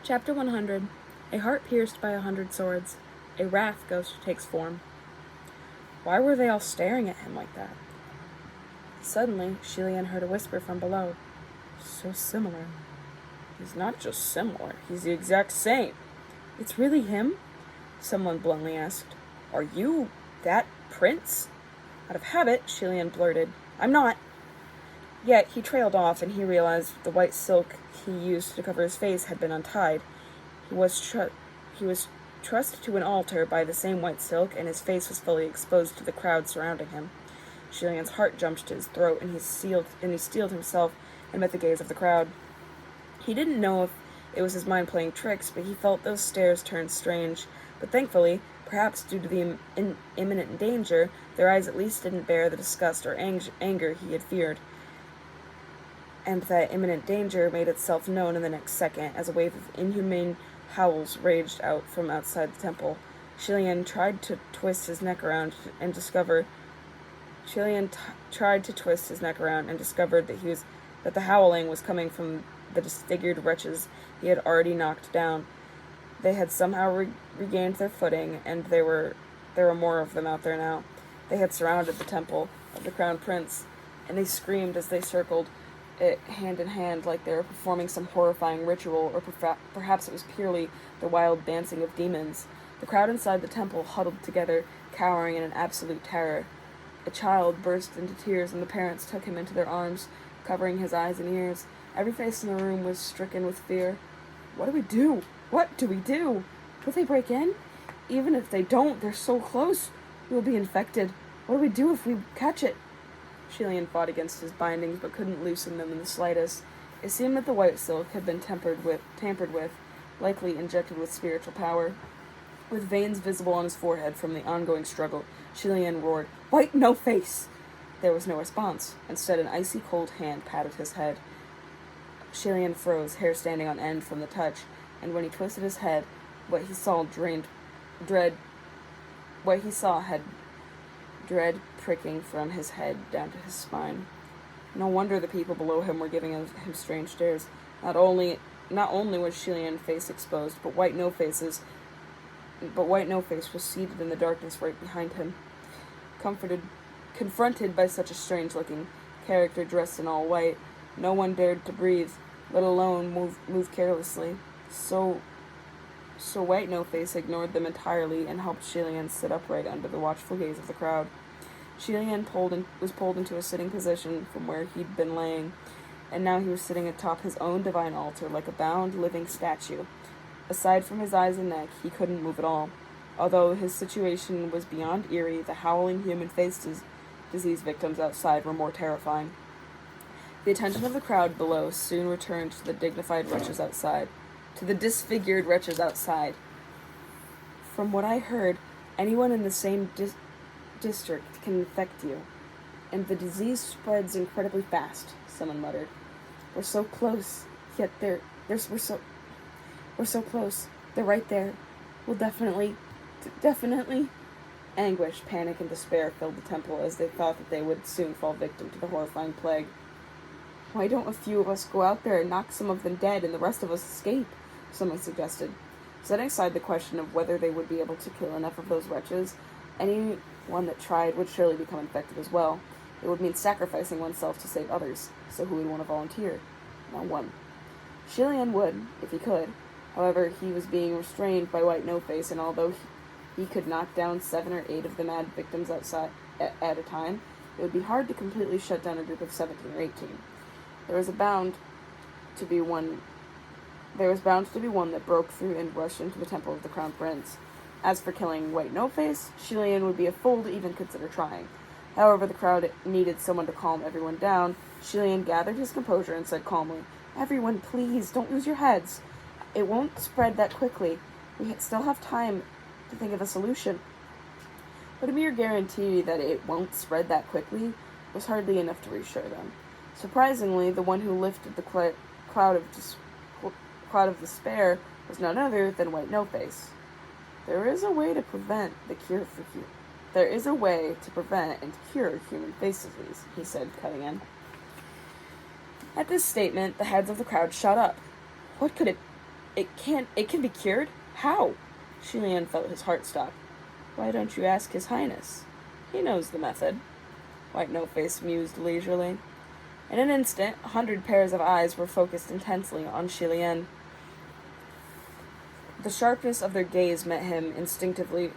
Chapter 100. A heart pierced by 100 swords. A wrath ghost takes form. Why were they all staring at him like that? Suddenly, Shilian heard a whisper from below. So similar. He's not just similar, he's the exact same. It's really him? Someone bluntly asked. Are you that prince? Out of habit, Shilian blurted, I'm not. Yet he trailed off, and he realized the white silk he used to cover his face had been untied. He was trussed to an altar by the same white silk, and his face was fully exposed to the crowd surrounding him. Shilian's heart jumped to his throat, and he steeled himself and met the gaze of the crowd. He didn't know if it was his mind playing tricks, but he felt those stares turn strange. But thankfully, perhaps due to the imminent danger, their eyes at least didn't bear the disgust or anger he had feared. And that imminent danger made itself known in the next second, as a wave of inhumane howls raged out from outside the temple. Shilian tried to twist his neck around and discovered that the howling was coming from the disfigured wretches he had already knocked down. They had somehow regained their footing, and there were more of them out there now. They had surrounded the temple of the crown prince, and they screamed as they circled it hand in hand like they were performing some horrifying ritual, or perhaps it was purely the wild dancing of demons. The crowd inside the temple huddled together, cowering in an absolute terror. A child burst into tears, and the parents took him into their arms, covering his eyes and ears. Every face in the room was stricken with fear. What do we do? What do we do? Will they break in? Even if they don't, they're so close. We will be infected. What do we do if we catch it? Shilian fought against his bindings, but couldn't loosen them in the slightest. It seemed that the white silk had been tampered with, likely injected with spiritual power. With veins visible on his forehead from the ongoing struggle, Shilian roared, White no face! There was no response. Instead, an icy cold hand patted his head. Shilian froze, hair standing on end from the touch, and when he twisted his head, what he saw had dread pricking from his head down to his spine. No wonder the people below him were giving him strange stares. Not only was Shilian's face exposed, but White No Face was seated in the darkness right behind him. Confronted by such a strange-looking character dressed in all white, no one dared to breathe, let alone move carelessly. So White No Face ignored them entirely and helped Shilian sit upright under the watchful gaze of the crowd. Shilian was pulled into a sitting position from where he'd been laying, and now he was sitting atop his own divine altar like a bound, living statue. Aside from his eyes and neck, he couldn't move at all. Although his situation was beyond eerie, the howling human-faced disease victims outside were more terrifying. The attention of the crowd below soon returned to the disfigured wretches outside. From what I heard, anyone in the same district can infect you, and the disease spreads incredibly fast, someone muttered. We're so close, yet we're so close. They're right there. We'll definitely. Anguish, panic, and despair filled the temple as they thought that they would soon fall victim to the horrifying plague. Why don't a few of us go out there and knock some of them dead and the rest of us escape? Someone suggested. Setting aside the question of whether they would be able to kill enough of those wretches, anyone that tried would surely become infected as well. It would mean sacrificing oneself to save others, so who would want to volunteer? No one. Shilian would, if he could. However, he was being restrained by White No Face, and although he could knock down 7 or 8 of the mad victims outside at a time, it would be hard to completely shut down a group of 17 or 18. There was bound to be one that broke through and rushed into the temple of the Crown Prince. As for killing White No Face, Shilian would be a fool to even consider trying. However, the crowd needed someone to calm everyone down. Shilian gathered his composure and said calmly, Everyone, please, don't lose your heads. It won't spread that quickly. We still have time to think of a solution. But a mere guarantee that it won't spread that quickly was hardly enough to reassure them. Surprisingly, the one who lifted the cloud of despair was none other than White No Face. There is a way to prevent and cure human face disease, he said, cutting in. At this statement, the heads of the crowd shot up. What could it It can be cured? How? Shilian felt his heart stop. Why don't you ask His Highness? He knows the method. White No Face mused leisurely. In an instant, 100 pairs of eyes were focused intensely on Shilian. The sharpness of their gaze made him instinctively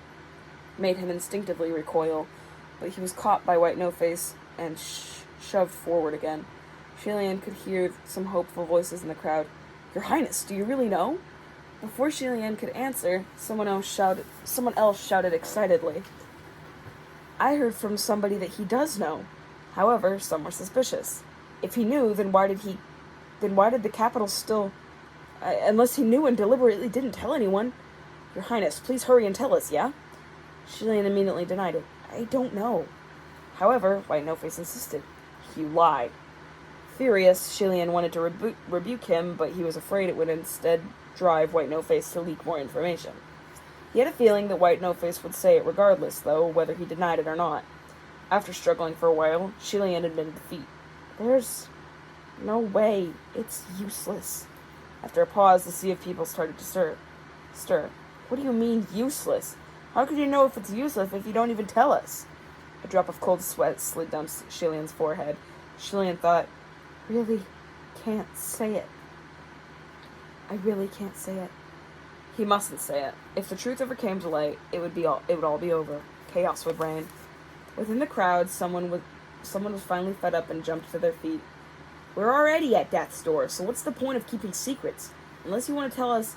recoil, but he was caught by White No Face and shoved forward again. Shilian could hear some hopeful voices in the crowd. Your Highness, do you really know? Before Shilian could answer, someone else shouted excitedly. I heard from somebody that he does know. However, some were suspicious. If he knew, then why did the capital still... unless he knew and deliberately didn't tell anyone. Your Highness, please hurry and tell us, yeah? Shilian immediately denied it. I don't know. However, White No Face insisted. You lie. Furious, Shilian wanted to rebuke him, but he was afraid it would instead drive White No Face to leak more information. He had a feeling that White No Face would say it regardless, though, whether he denied it or not. After struggling for a while, Shilian admitted defeat. There's no way. It's useless. After a pause, the sea of people started to stir. What do you mean, useless? How could you know if it's useless if you don't even tell us? A drop of cold sweat slid down Shilian's forehead. Shilian thought, really can't say it. I really can't say it. He mustn't say it. If the truth ever came to light, it would all be over. Chaos would reign. Within the crowd, someone was finally fed up and jumped to their feet. We're already at death's door, so what's the point of keeping secrets? Unless you want us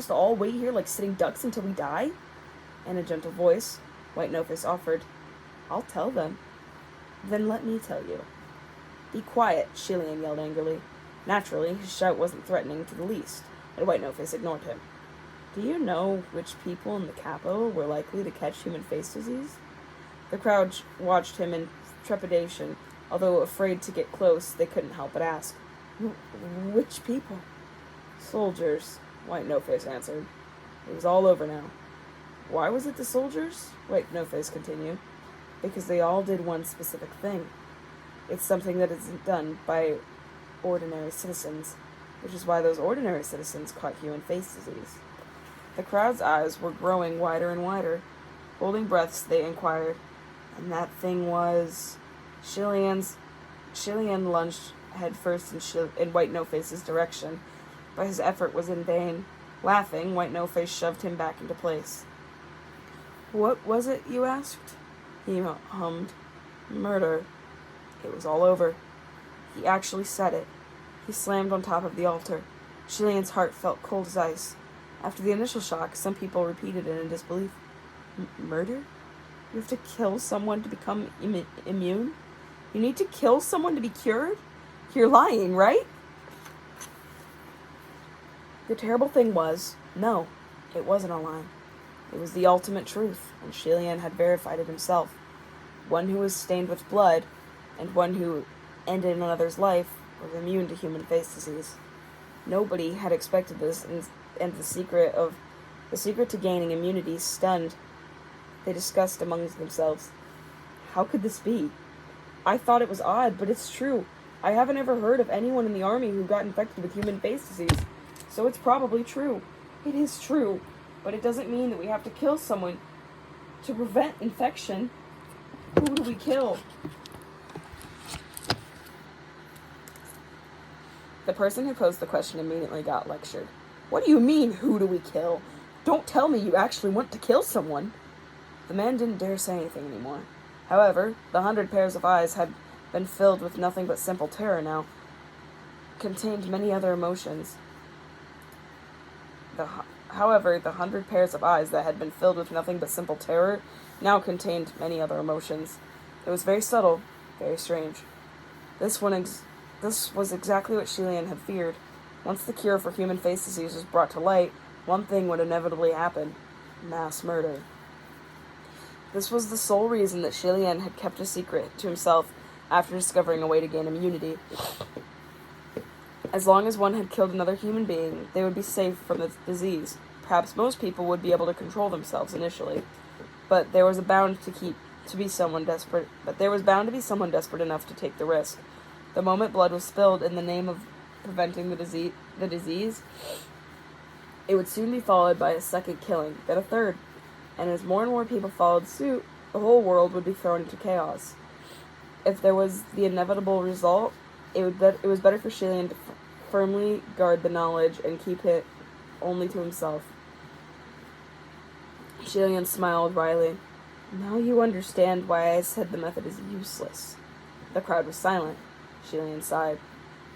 to all wait here like sitting ducks until we die? In a gentle voice, White No Face offered, I'll tell them. Then let me tell you. Be quiet, Shilian yelled angrily. Naturally, his shout wasn't threatening to the least, and White No Face ignored him. Do you know which people in the capital were likely to catch human face disease? The crowd watched him in trepidation. Although afraid to get close, they couldn't help but ask. Which people? Soldiers, White No Face answered. It was all over now. Why was it the soldiers? White No Face continued. Because they all did one specific thing. It's something that isn't done by ordinary citizens, which is why those ordinary citizens caught human face disease. The crowd's eyes were growing wider and wider. Holding breaths, they inquired, and that thing was... Shilian lunged headfirst in White No Face's direction, but his effort was in vain. Laughing, White No Face shoved him back into place. What was it, you asked? He hummed. Murder. It was all over. He actually said it. He slammed on top of the altar. Shilian's heart felt cold as ice. After the initial shock, some people repeated it in disbelief. Murder? You have to kill someone to become immune? You need to kill someone to be cured? You're lying, right? The terrible thing was, no, it wasn't a lie. It was the ultimate truth, and Shilian had verified it himself. One who was stained with blood, and one who ended another's life, was immune to human face disease. Nobody had expected this, and the secret to gaining immunity stunned. They discussed amongst themselves. How could this be? I thought it was odd, but it's true. I haven't ever heard of anyone in the army who got infected with human face disease, so it's probably true. It is true, but it doesn't mean that we have to kill someone to prevent infection. Who do we kill? The person who posed the question immediately got lectured. What do you mean, who do we kill? Don't tell me you actually want to kill someone. The man didn't dare say anything anymore. However, the 100 pairs of eyes had been filled with nothing but simple terror now, contained many other emotions. However, the 100 pairs of eyes that had been filled with nothing but simple terror now contained many other emotions. It was very subtle, very strange. This was exactly what Shilian had feared. Once the cure for human face disease was brought to light, one thing would inevitably happen: mass murder. This was the sole reason that Shilian had kept a secret to himself after discovering a way to gain immunity. As long as one had killed another human being, they would be safe from the disease. Perhaps most people would be able to control themselves initially, but there was bound to be someone desperate enough to take the risk. The moment blood was spilled in the name of preventing the disease, It would soon be followed by a second killing, then a third, and as more and more people followed suit, the whole world would be thrown into chaos. If there was the inevitable result, it was better for Shilian to firmly guard the knowledge and keep it only to himself. Shilian smiled wryly. Now you understand why I said the method is useless. The crowd was silent. Shilian sighed.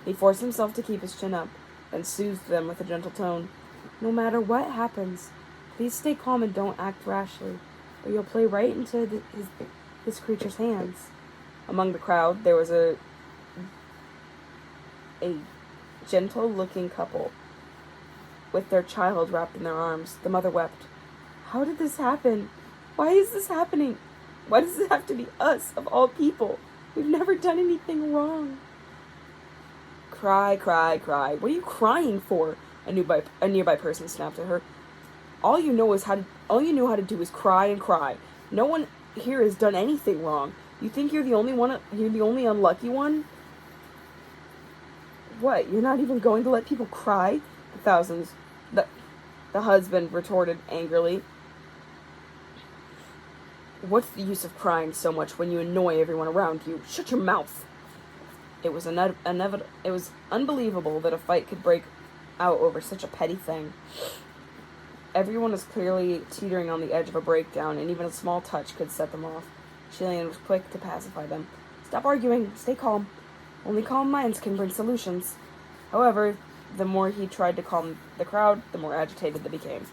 He forced himself to keep his chin up, and soothed them with a gentle tone. No matter what happens, please stay calm and don't act rashly, or you'll play right into this creature's hands. Among the crowd, there was a gentle-looking couple, with their child wrapped in their arms. The mother wept. How did this happen? Why is this happening? Why does it have to be us, of all people? We've never done anything wrong. Cry, cry, cry. What are you crying for? A nearby person snapped at her. All you know how to do is cry and cry. No one here has done anything wrong. You think you're the only one? You're the only unlucky one? What? You're not even going to let people cry? The husband retorted angrily. What's the use of crying so much when you annoy everyone around you? Shut your mouth. It was unbelievable that a fight could break out over such a petty thing. Everyone was clearly teetering on the edge of a breakdown, and even a small touch could set them off. Shilian was quick to pacify them. Stop arguing. Stay calm. Only calm minds can bring solutions. However, the more he tried to calm the crowd, the more agitated they became.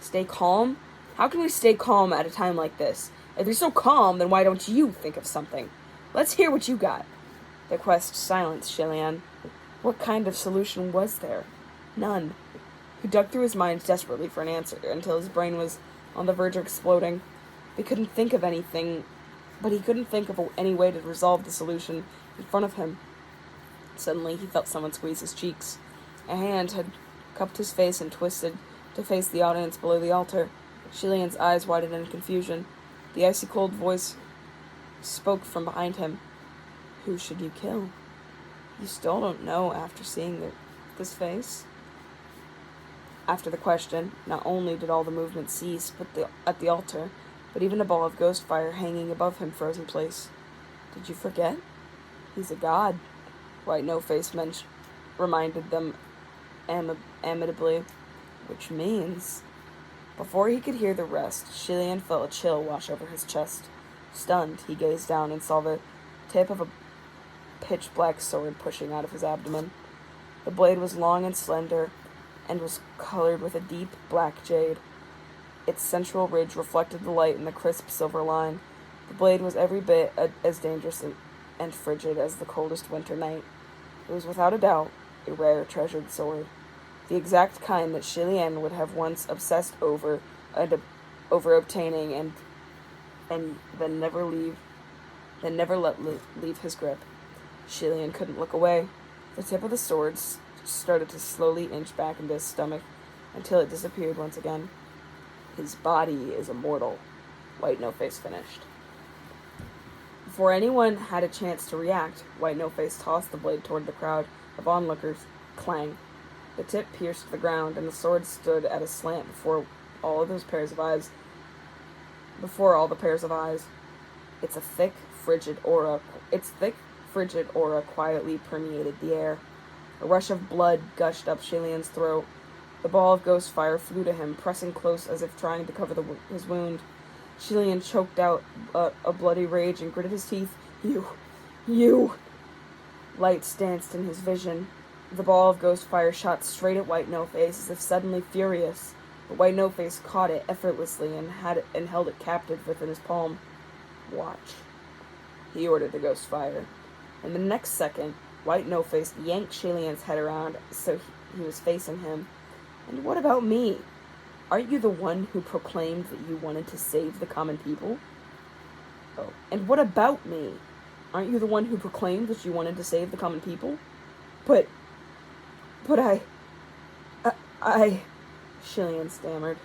Stay calm? How can we stay calm at a time like this? If you're so calm, then why don't you think of something? Let's hear what you got. The quest silenced Shilian. What kind of solution was there? None. He dug through his mind desperately for an answer until his brain was on the verge of exploding. He couldn't think of anything, but he couldn't think of any way to resolve the solution in front of him. Suddenly, he felt someone squeeze his cheeks. A hand had cupped his face and twisted to face the audience below the altar. Shilian's eyes widened in confusion. The icy-cold voice spoke from behind him. Who should you kill? You still don't know after seeing this face? After the question, not only did all the movement cease at the altar, but even a ball of ghost fire hanging above him froze in place. Did you forget? He's a god, White No-Face reminded them amiably, which means... Before he could hear the rest, Shilian felt a chill wash over his chest. Stunned, he gazed down and saw the tip of a pitch-black sword pushing out of his abdomen. The blade was long and slender, and was colored with a deep black jade. Its central ridge reflected the light in the crisp silver line. The blade was every bit as dangerous and frigid as the coldest winter night. It was without a doubt a rare, treasured sword. The exact kind that Shilian would have once obsessed over obtaining and then never let leave his grip. Shilian couldn't look away. The tip of the sword started to slowly inch back into his stomach until it disappeared once again. His body is immortal, White No-Face finished. Before anyone had a chance to react, White No-Face tossed the blade toward the crowd of onlookers. Clang. The tip pierced the ground, and the sword stood at a slant before all the pairs of eyes. Its thick, frigid aura quietly permeated the air. A rush of blood gushed up Shilian's throat. The ball of ghost fire flew to him, pressing close as if trying to cover his wound. Shilian choked out a bloody rage and gritted his teeth. You! Lights danced in his vision. The ball of ghost fire shot straight at White No-Face as if suddenly furious. But White No-Face caught it effortlessly and held it captive within his palm. Watch. He ordered the ghost fire. In the next second, White No-Face yanked Shilian's head around so he was facing him. And what about me? Aren't you the one who proclaimed that you wanted to save the common people? Oh, and what about me? Aren't you the one who proclaimed that you wanted to save the common people? But I, Shilian stammered.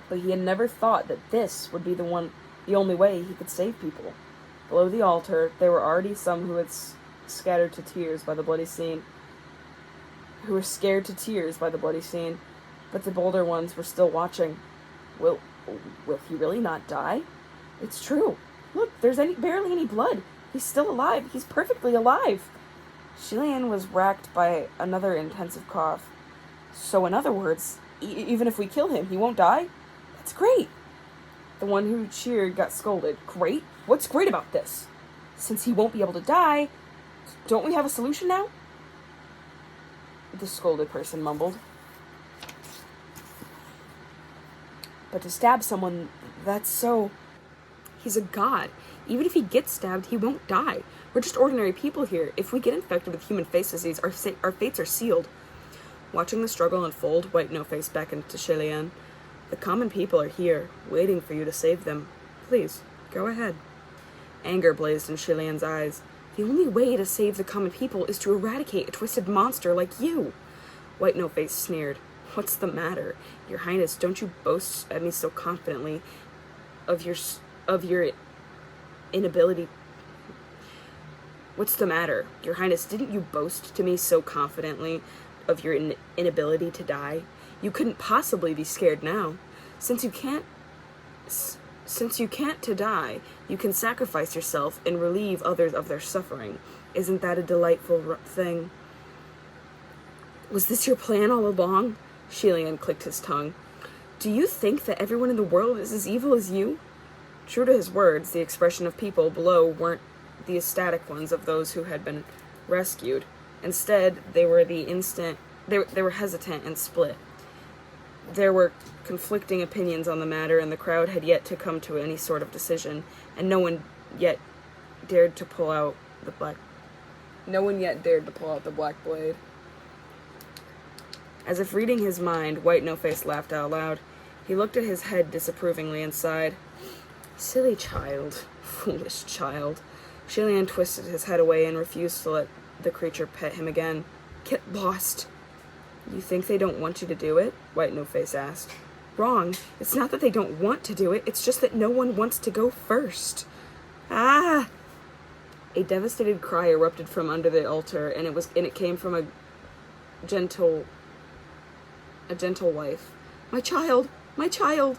But he had never thought that this would be the only way he could save people. Below the altar, there were already some who had scattered to tears by the bloody scene, who were scared to tears by the bloody scene, but the bolder ones were still watching. Will he really not die? It's true. Look, there's barely any blood. He's still alive. He's perfectly alive. Shilian was racked by another intensive cough. So in other words, even if we kill him, he won't die? That's great. The one who cheered got scolded. Great? What's great about this? Since he won't be able to die, don't we have a solution now? The scolded person mumbled. But to stab someone, that's so... He's a god. Even if he gets stabbed, he won't die. We're just ordinary people here. If we get infected with human face disease, our fates are sealed. Watching the struggle unfold, White No-Face beckoned to Shilian. The common people are here, waiting for you to save them. Please, go ahead. Anger blazed in Shilian's eyes. The only way to save the common people is to eradicate a twisted monster like you. White No-Face sneered. What's the matter? Your Highness, don't you boast at me so confidently of your inability... What's the matter? Your Highness, didn't you boast to me so confidently of your inability to die? You couldn't possibly be scared now. Since you can't to die, you can sacrifice yourself and relieve others of their suffering. Isn't that a delightful thing? Was this your plan all along? Shilian clicked his tongue. Do you think that everyone in the world is as evil as you? True to his words, the expression of people below weren't the ecstatic ones of those who had been rescued. Instead, they were they were hesitant and split. There were conflicting opinions on the matter, and the crowd had yet to come to any sort of decision, and no one yet dared to pull out the black blade. As if reading his mind, White No-Face laughed out loud. He looked at his head disapprovingly and sighed. Silly child. Foolish child. Shilian twisted his head away and refused to let the creature pet him again. Get lost. You think they don't want you to do it? White No-Face asked. Wrong. It's not that they don't want to do it, it's just that no one wants to go first. Ah! A devastated cry erupted from under the altar, and it came from a gentle wife. My child! My child!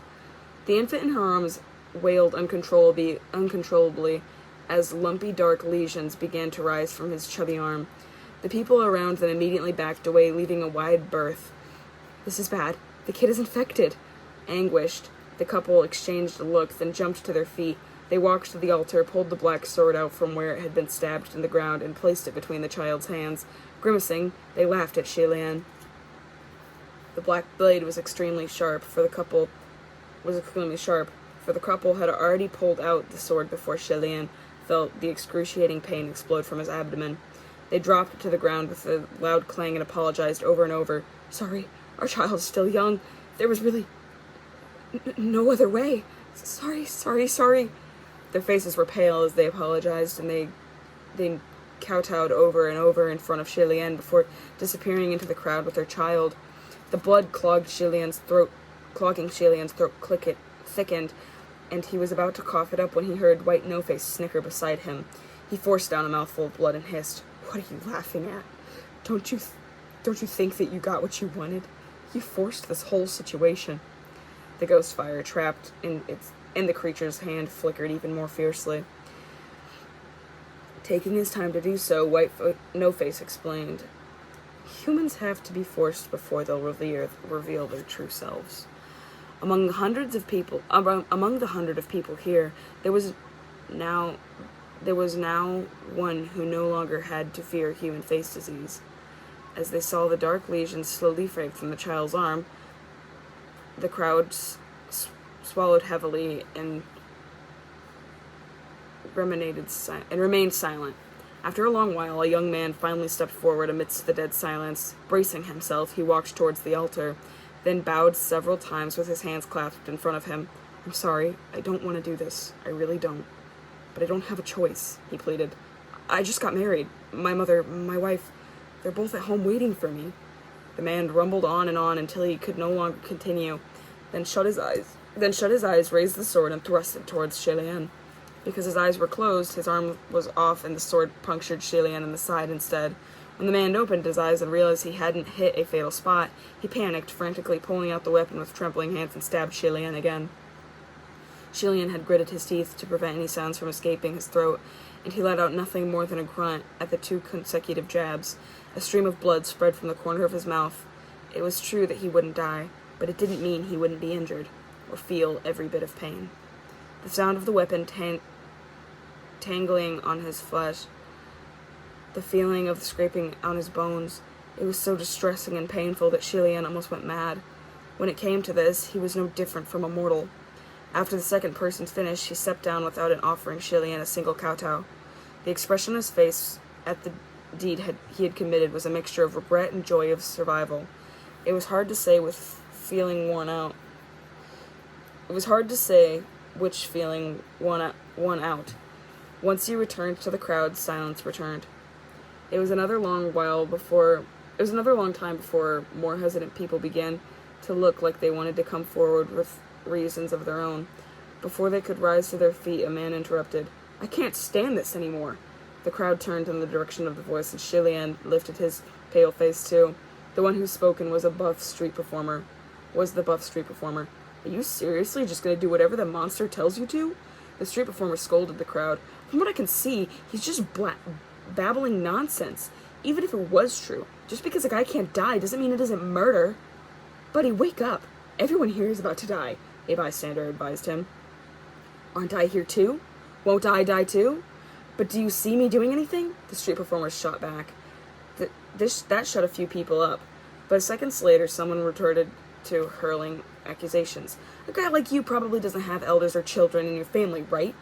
The infant in her arms wailed uncontrollably as lumpy dark lesions began to rise from his chubby arm. The people around them immediately backed away, leaving a wide berth. This is bad. The kid is infected. Anguished, the couple exchanged a look, then jumped to their feet. They walked to the altar, pulled the black sword out from where it had been stabbed in the ground, and placed it between the child's hands. Grimacing, they laughed at Shilian. The black blade was extremely sharp, for the couple had already pulled out the sword before Shilian felt the excruciating pain explode from his abdomen. They dropped to the ground with a loud clang and apologized over and over. Sorry, our child is still young. There was really no other way. Sorry. Their faces were pale as they apologized, and they kowtowed over and over in front of Shilian before disappearing into the crowd with their child. The blood clogging Shilian's throat thickened, and he was about to cough it up when he heard White No-Face snicker beside him. He forced down a mouthful of blood and hissed, What are you laughing at? Don't you think that you got what you wanted? You forced this whole situation. The ghost fire trapped in the creature's hand flickered even more fiercely. Taking his time to do so, White No-Face explained, Humans have to be forced before they'll reveal their true selves. Among the hundred of people here, there was now one who no longer had to fear human face disease. As they saw the dark lesions slowly fade from the child's arm, the crowd swallowed heavily and remained silent. After a long while, a young man finally stepped forward amidst the dead silence. Bracing himself, he walked towards the altar, then bowed several times with his hands clasped in front of him. I'm sorry, I don't want to do this. I really don't. But I don't have a choice, he pleaded. I just got married. My mother, my wife, they're both at home waiting for me. The man rumbled on and on until he could no longer continue, then shut his eyes, raised the sword, and thrust it towards Shilian. Because his eyes were closed, his arm was off and the sword punctured Shilian in the side instead. When the man opened his eyes and realized he hadn't hit a fatal spot, he panicked, frantically pulling out the weapon with trembling hands and stabbed Shilian again. Shilian had gritted his teeth to prevent any sounds from escaping his throat, and he let out nothing more than a grunt at the 2 consecutive jabs. A stream of blood spread from the corner of his mouth. It was true that he wouldn't die, but it didn't mean he wouldn't be injured, or feel every bit of pain. The sound of the weapon tangling on his flesh, the feeling of the scraping on his bones, it was so distressing and painful that Shilian almost went mad. When it came to this, he was no different from a mortal. After the second person's finish, he stepped down without offering Shilian a single kowtow. The expression on his face at the deed he had committed was a mixture of regret and joy of survival. It was hard to say with feeling worn out. It was hard to say which feeling won out. Once he returned to the crowd, silence returned. It was another long time before more hesitant people began to look like they wanted to come forward with reasons of their own. Before they could rise to their feet, a man interrupted. "I can't stand this anymore." The crowd turned in the direction of the voice, and Shilian lifted his pale face too. The one who spoken was the buff street performer. "Are you seriously just going to do whatever the monster tells you to?" The street performer scolded the crowd. "From what I can see, he's just babbling nonsense. Even if it was true, just because a guy can't die doesn't mean it isn't murder." "Buddy, wake up. Everyone here is about to die," a bystander advised him. "Aren't I here too? Won't I die too? But do you see me doing anything?" The street performer shot back. That shut a few people up, but seconds later someone retorted to hurling accusations. "A guy like you probably doesn't have elders or children in your family, right?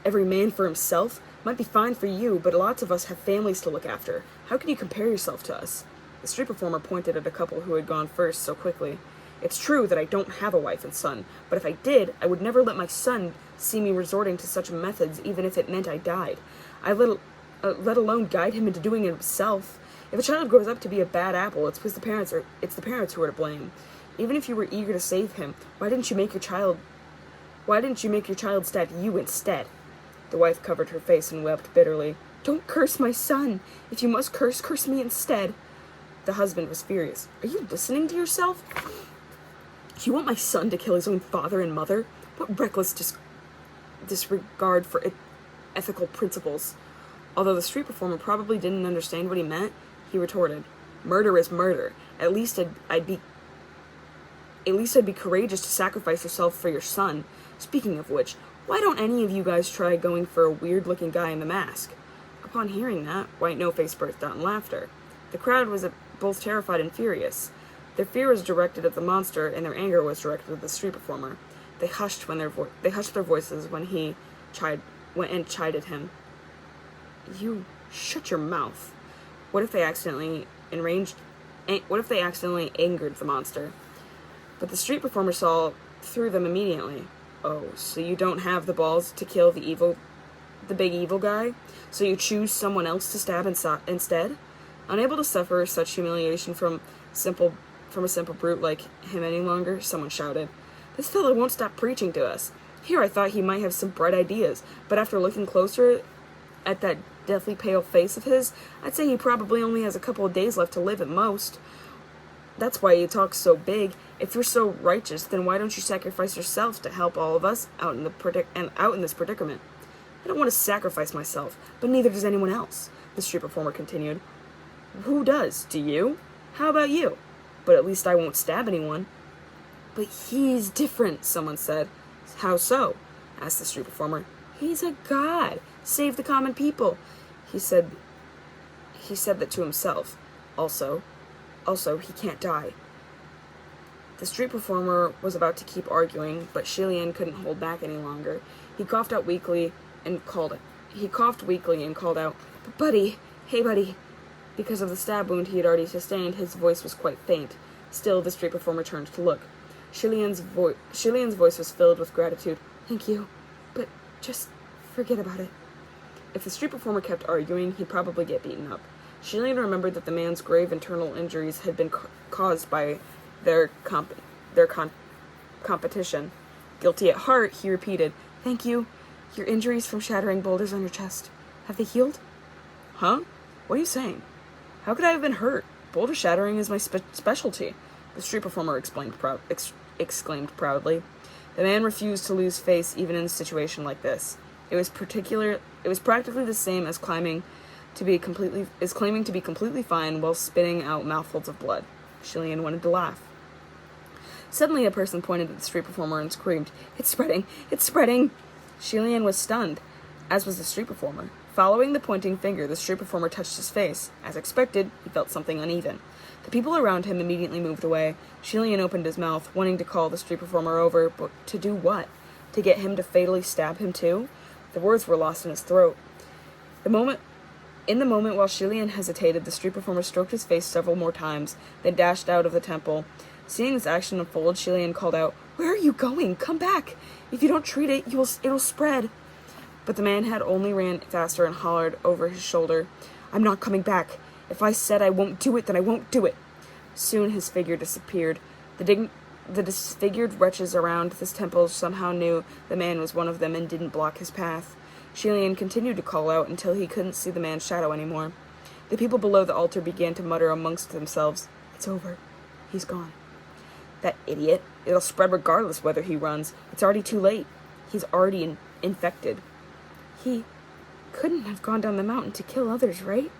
Every man for himself might be fine for you, but lots of us have families to look after. How can you compare yourself to us?" The street performer pointed at a couple who had gone first so quickly. "It's true that I don't have a wife and son, but if I did, I would never let my son see me resorting to such methods, even if it meant I died. I let alone guide him into doing it himself. If a child grows up to be a bad apple, it's the parents who are to blame. Even if you were eager to save him, why didn't you make your child stab you instead?" The wife covered her face and wept bitterly. "Don't curse my son. If you must curse me instead." The husband was furious. "Are you listening to yourself? You want my son to kill his own father and mother? What reckless disregard for ethical principles." Although the street performer probably didn't understand what he meant, he retorted, "Murder is murder. At least I'd be courageous to sacrifice yourself for your son. Speaking of which, why don't any of you guys try going for a weird-looking guy in the mask?" Upon hearing that, White No-Face burst out in laughter. The crowd was both terrified and furious. Their fear was directed at the monster, and their anger was directed at the street performer. They hushed their voices when he went and chided him. "You shut your mouth." What if they accidentally angered the monster? But the street performer saw through them immediately. "Oh, so you don't have the balls to kill the big evil guy? So you choose someone else to stab instead?" Unable to suffer such humiliation from a simple brute like him any longer, someone shouted, "This fellow won't stop preaching to us. Here I thought he might have some bright ideas, but after looking closer at that deathly pale face of his, I'd say he probably only has a couple of days left to live at most. That's why he talks so big. If you're so righteous, then why don't you sacrifice yourself to help all of us out in this predicament?" "I don't want to sacrifice myself, but neither does anyone else," the street performer continued. "Who does? Do you? How about you? But at least I won't stab anyone." "But he's different," someone said. "How so?" asked the street performer. "He's a god. Save the common people." He said that to himself. Also, he can't die. The street performer was about to keep arguing, but Shilian couldn't hold back any longer. He coughed weakly and called out, "But buddy, hey buddy." Because of the stab wound he had already sustained, his voice was quite faint. Still, the street performer turned to look. Shilian's voice was filled with gratitude. "Thank you, but just forget about it." If the street performer kept arguing, he'd probably get beaten up. Shilian remembered that the man's grave internal injuries had been caused by their competition. Guilty at heart, he repeated, "Thank you, Your injuries from shattering boulders on your chest, have they healed? Huh? What are you saying? How could I have been hurt? Boulder shattering is my specialty, the street performer exclaimed proudly. The man refused to lose face even in a situation like this. It was practically the same as claiming to be completely fine while spitting out mouthfuls of blood. Shillian wanted to laugh. Suddenly a person pointed at the street performer and screamed, "It's spreading! It's spreading!" Shillian was stunned, as was the street performer. Following the pointing finger, the street performer touched his face. As expected, he felt something uneven. The people around him immediately moved away. Shillian opened his mouth, wanting to call the street performer over, but to do what? To get him to fatally stab him too? The words were lost in his throat. In the moment while Shillian hesitated, the street performer stroked his face several more times, then dashed out of the temple. Seeing this action unfold, Shillian called out, "Where are you going? Come back! If you don't treat it, it'll spread." But the man had only ran faster and hollered over his shoulder, "I'm not coming back. If I said I won't do it, then I won't do it." Soon his figure disappeared. The disfigured wretches around this temple somehow knew the man was one of them and didn't block his path. Shillian continued to call out until he couldn't see the man's shadow anymore. The people below the altar began to mutter amongst themselves, "It's over. He's gone." "That idiot. It'll spread regardless whether he runs. It's already too late. He's already infected." "He couldn't have gone down the mountain to kill others, right?"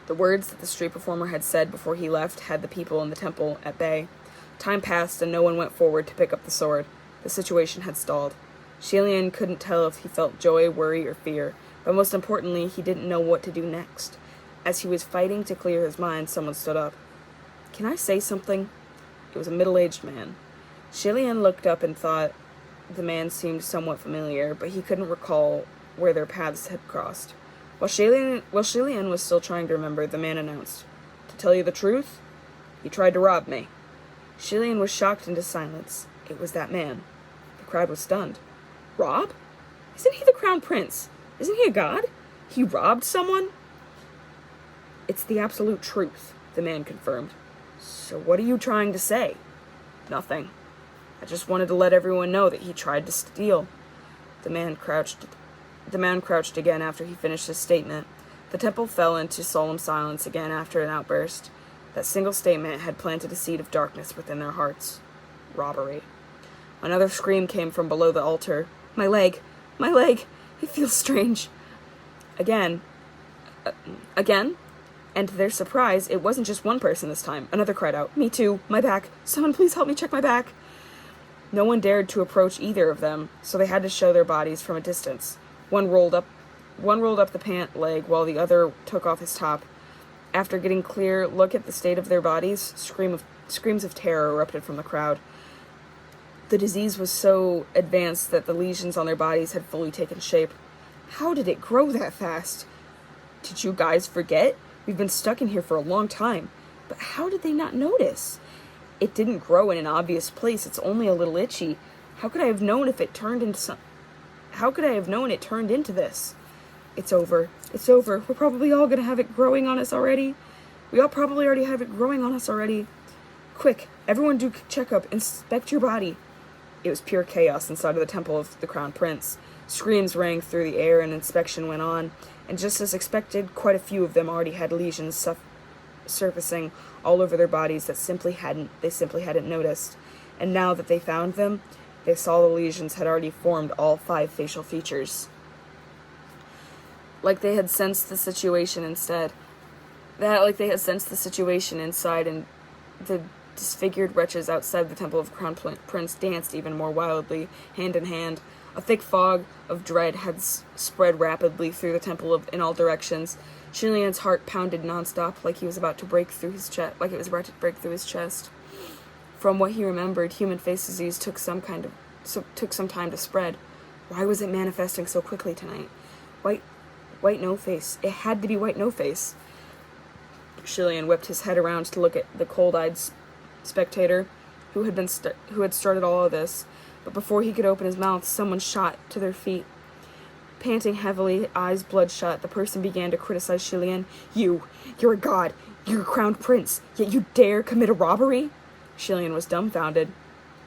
The words that the street performer had said before he left had the people in the temple at bay. Time passed and no one went forward to pick up the sword. The situation had stalled. Shillian couldn't tell if he felt joy, worry, or fear, but most importantly, he didn't know what to do next. As he was fighting to clear his mind, someone stood up. "Can I say something?" It was a middle-aged man. Shillian looked up and thought the man seemed somewhat familiar, but he couldn't recall where their paths had crossed. While Shillian was still trying to remember, the man announced, "To tell you the truth, he tried to rob me." Shillian was shocked into silence. It was that man. The crowd was stunned. "Rob? Isn't he the crown prince? Isn't he a god? He robbed someone?" "It's the absolute truth," the man confirmed. "So what are you trying to say?" "Nothing. I just wanted to let everyone know that he tried to steal." The man crouched again after he finished his statement. The temple fell into solemn silence again after an outburst. That single statement had planted a seed of darkness within their hearts. Robbery. Another scream came from below the altar. My leg! It feels strange." Again. And to their surprise, it wasn't just one person this time. Another cried out, "Me too, my back. Someone please help me check my back." No one dared to approach either of them, so they had to show their bodies from a distance. One rolled up the pant leg while the other took off his top. After getting clear look at the state of their bodies, screams of terror erupted from the crowd. The disease was so advanced that the lesions on their bodies had fully taken shape. How did it grow that fast? Did you guys forget? We've been stuck in here for a long time. But how did they not notice? It didn't grow in an obvious place. It's only a little itchy. How could I have known it turned into this? It's over. It's over. We're probably all gonna have it growing on us already. We all probably already have it growing on us already. Quick, everyone do checkup. Inspect your body. It was pure chaos inside of the temple of the Crown Prince. Screams rang through the air and inspection went on, and just as expected, quite a few of them already had lesions surfacing all over their bodies that they simply hadn't noticed. And now that they found them, they saw the lesions had already formed all 5 facial features. Like they had sensed the situation inside, and the disfigured wretches outside the temple of Crown Prince danced even more wildly, hand in hand. A thick fog of dread had spread rapidly through the temple in all directions. Shillian's heart pounded nonstop, like it was about to break through his chest. From what he remembered, human face disease took some time to spread. Why was it manifesting so quickly tonight? White no-face. It had to be White no-face. Shillian whipped his head around to look at the cold-eyed spectator who had started all of this. But before he could open his mouth, someone shot to their feet. Panting heavily, eyes bloodshot, the person began to criticize Shillian. You're a god. You're a crowned prince. Yet you dare commit a robbery? Shillian was dumbfounded,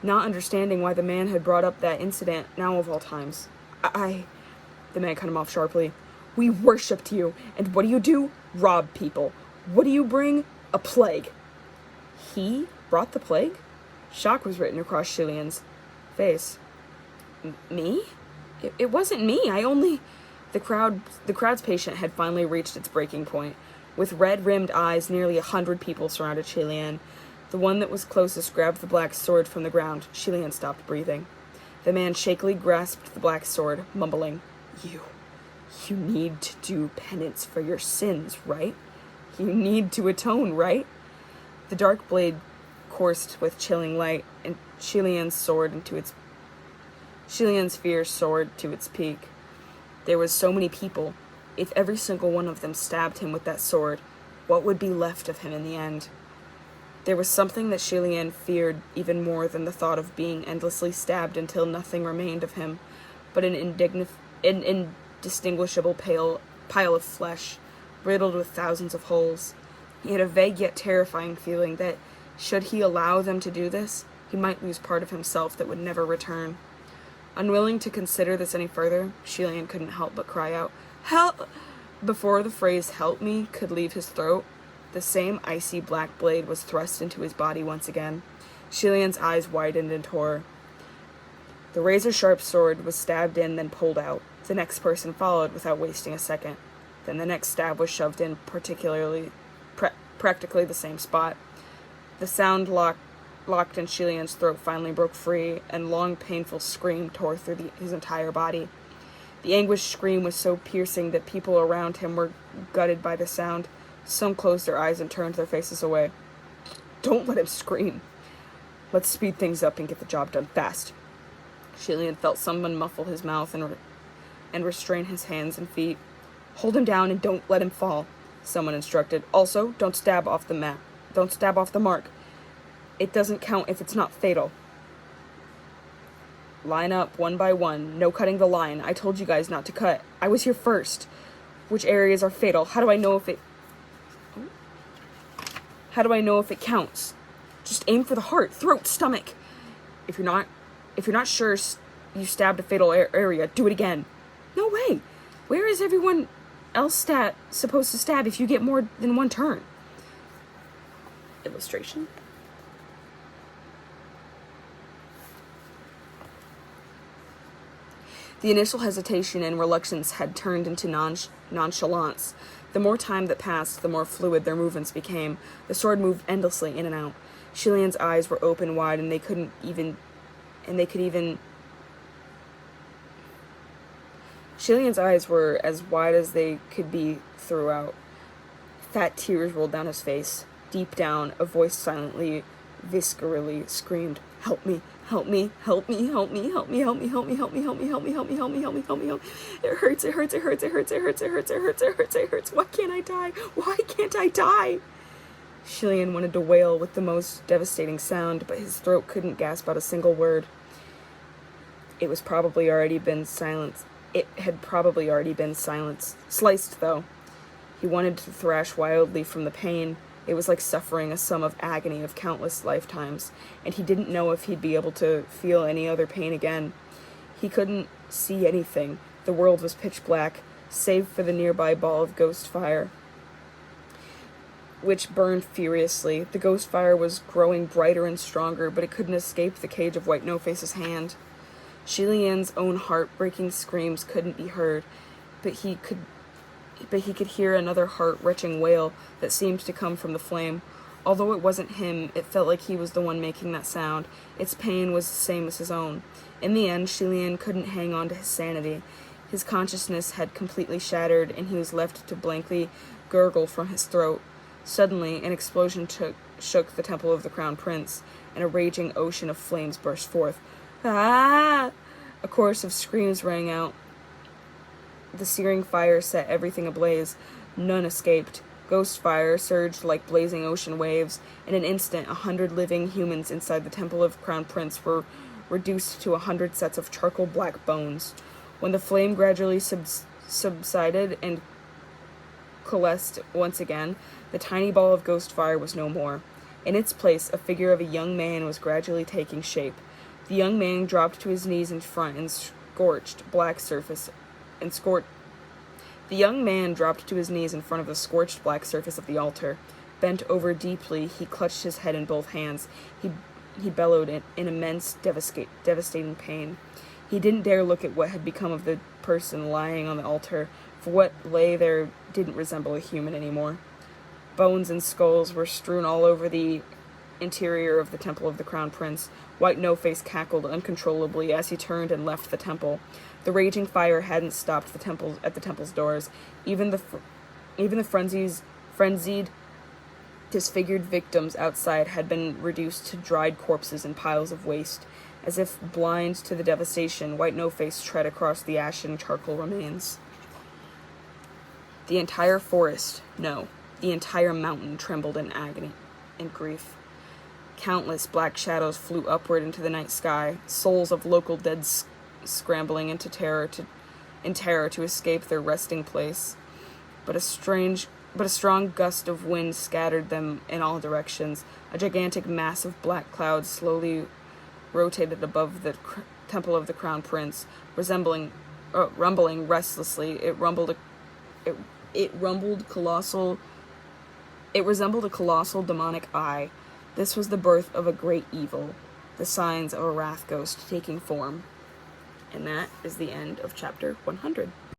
not understanding why the man had brought up that incident now of all times. The man cut him off sharply. We worshipped you, and what do? Rob people. What do you bring? A plague. He brought the plague? Shock was written across Shilian's face. Me? It wasn't me. The crowd's patient had finally reached its breaking point. With red-rimmed eyes, nearly 100 people surrounded Shilian. The one that was closest grabbed the black sword from the ground. Shilian stopped breathing. The man shakily grasped the black sword, mumbling, You need to do penance for your sins, right? You need to atone, right? The dark blade coursed with chilling light, and Shilian's fear soared to its peak. There was so many people. If every single one of them stabbed him with that sword, what would be left of him in the end? There was something that Shilian feared even more than the thought of being endlessly stabbed until nothing remained of him but an indistinguishable pile of flesh, riddled with thousands of holes. He had a vague yet terrifying feeling that, should he allow them to do this, he might lose part of himself that would never return. Unwilling to consider this any further, Shilian couldn't help but cry out, Help! Before the phrase help me could leave his throat, the same icy black blade was thrust into his body once again. Shilian's eyes widened in horror. The razor-sharp sword was stabbed in, then pulled out. The next person followed without wasting a second. Then the next stab was shoved in practically the same spot. The sound locked in Shilian's throat finally broke free, and a long, painful scream tore through his entire body. The anguished scream was so piercing that people around him were gutted by the sound. Some closed their eyes and turned their faces away. Don't let him scream. Let's speed things up and get the job done fast. Shilian felt someone muffle his mouth and restrain his hands and feet. Hold him down and don't let him fall, someone instructed. Also, don't stab off the map. Don't stab off the mark. It doesn't count if it's not fatal. Line up one by one. No cutting the line. I told you guys not to cut. I was here first. Which areas are fatal? How do I know if it counts? Just aim for the heart, throat, stomach. If you're not sure you stabbed a fatal area, do it again. No way. Where is everyone else supposed to stab if you get more than one turn? Illustration. The initial hesitation and reluctance had turned into nonchalance. The more time that passed, the more fluid their movements became. The sword moved endlessly in and out. Shilian's eyes were open wide, and Shilian's eyes were as wide as they could be throughout. Fat tears rolled down his face. Deep down, a voice silently, viscerally screamed, Help me, help me, help me, help me, help me, help me, help me, help me, help me, help me, help me, help me, help me, help me, help me. It hurts, it hurts, it hurts, it hurts, it hurts, it hurts, it hurts, it hurts, it hurts. Why can't I die? Why can't I die? Shilian wanted to wail with the most devastating sound, but his throat couldn't gasp out a single word. It had probably already been silenced, sliced, though. He wanted to thrash wildly from the pain. It was like suffering a sum of agony of countless lifetimes, and he didn't know if he'd be able to feel any other pain again. He couldn't see anything. The world was pitch black, save for the nearby ball of ghost fire, which burned furiously. The ghost fire was growing brighter and stronger, but it couldn't escape the cage of White No-Face's hand. Shilian's own heart-breaking screams couldn't be heard, but he could hear another heart-wrenching wail that seemed to come from the flame. Although it wasn't him, it felt like he was the one making that sound. Its pain was the same as his own. In the end, Shilian couldn't hang on to his sanity. His consciousness had completely shattered, and he was left to blankly gurgle from his throat. Suddenly, an explosion shook the temple of the Crown Prince, and a raging ocean of flames burst forth. Ah! A chorus of screams rang out. The searing fire set everything ablaze. None escaped. Ghost fire surged like blazing ocean waves. In an instant, 100 living humans inside the Temple of Crown Prince were reduced to 100 sets of charcoal black bones. When the flame gradually subsided and coalesced once again, the tiny ball of ghost fire was no more. In its place, a figure of a young man was gradually taking shape. The young man dropped to his knees in front and scorched black surface and scorched. The young man dropped to his knees in front of the scorched black surface of the altar. Bent over deeply, he clutched his head in both hands. He bellowed in immense, devastating pain. He didn't dare look at what had become of the person lying on the altar, for what lay there didn't resemble a human anymore. Bones and skulls were strewn all over the interior of the temple of the Crown Prince. White No-Face cackled uncontrollably as he turned and left the temple. The raging fire hadn't stopped at the temple's doors. Even the frenzied, disfigured victims outside had been reduced to dried corpses and piles of waste. As if blind to the devastation, White No-Face tread across the ashen charcoal remains. The entire forest, no, the entire mountain trembled in agony and grief. Countless black shadows flew upward into the night sky, souls of local dead scrambling in terror to escape their resting place. But a strong gust of wind scattered them in all directions. A gigantic mass of black clouds slowly rotated above the temple of the Crown Prince, rumbling restlessly. It resembled a colossal demonic eye. This was the birth of a great evil, the signs of a wrath ghost taking form. And that is the end of chapter 100.